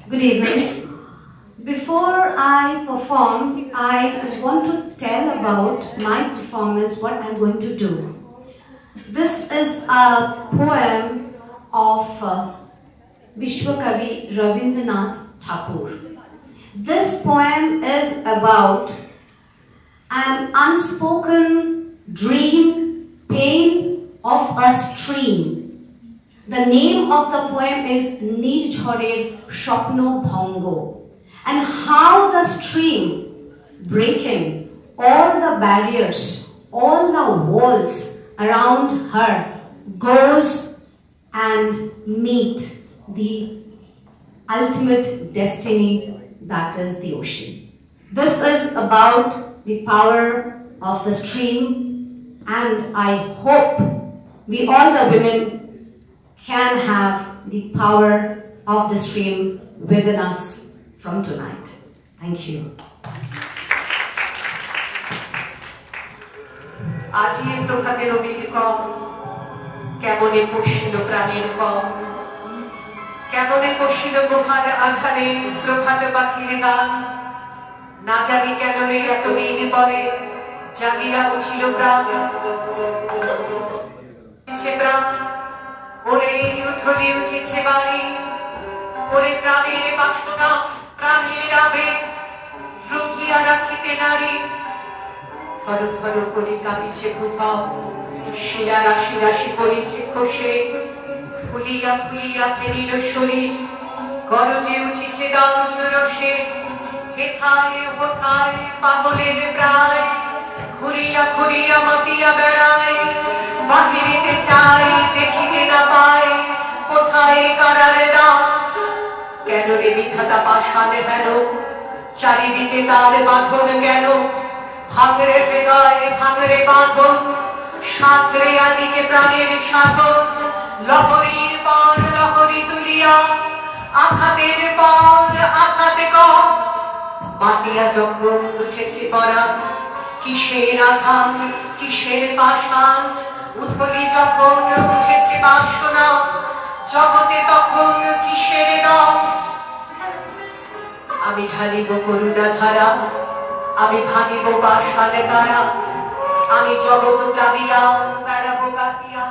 Good evening. Before I perform, I want to tell about my performance, what I'm going to do. This is a poem of Vishwakavi Rabindranath Tagore. This poem is about an unspoken dream, pain of a stream. The name of the poem is Nirjhorer Shopno Bhongo, and how the stream, breaking all the barriers, all the walls around her, goes and meet the ultimate destiny, that is the ocean. This is about the power of the stream, and I hope we all the women can have the power of the stream within us from tonight. Thank you. আজি প্রভাতে রবির কম কেমনে পশিল প্রাণের কম কেমনে পশিল গুহার আধারে প্রভাত পাখির গান না জানি কেন রে এতদিন পরে জাগিয়া উঠিল প্রাণ প্রাণ ওরে উথলি উঠেছে বাড়ি ওরে প্রাণের বাসনা প্রাণের আবেগ রুকিয়া রাখিতে নারী থর থর করে কাঁপিছে কোথাও শিরা রাশি রাশি পড়েছে খসে ফুলিয়া ফুলিয়া ফেরিল শরীর গরজে উঠেছে দারুণ রসে হেথায় হোথায় পাগলের প্রায় ঘুরিয়া ঘুরিয়া মাতিয়া বেড়ায় বাহিরিতে চাই দেখিতে না পায় কোথায় কারার দাম কেন রে বিধাতা পাশানে হেন চারিদিকে তার বাঁধন গেল ভাঙরে হৃদয় ভাঙরে বাঁধন সাঁতরে আজিকে প্রাণের সাধন লহরীর পর লহরী তুলিয়া আঘাতের পর আঘাতে কম মাতিয়া যখন উঠেছে পরা কিসের আঘাত কিসের পাষাণ উথলি যখন উঠেছে বাসনা জগতে তখন কিসের নাম আমি ঢালিব করুণা ধারা আমি ভাঙিব পাষাণে তারা আমি জগৎ প্লাবিয়া বেড়াবো কাটিয়া